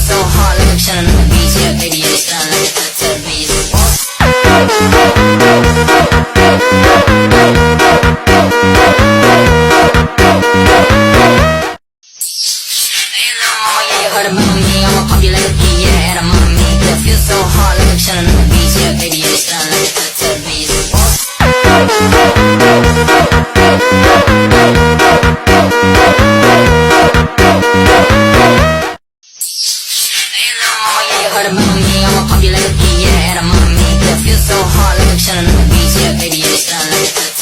so hot like I'm shining on the beach. Yeah, baby, you're shining like a television. Heard about me, I'ma pop you like a key, yeah, and I'm on me. Yeah, feel so hot like I'm shining on the beach. Yeah, baby, you're shining like a television. Heard about me, I'ma pop you like a key, yeah, and I'm on me. Yeah, feel so hot like I'm shining on the beach. Yeah, baby, you're shining like a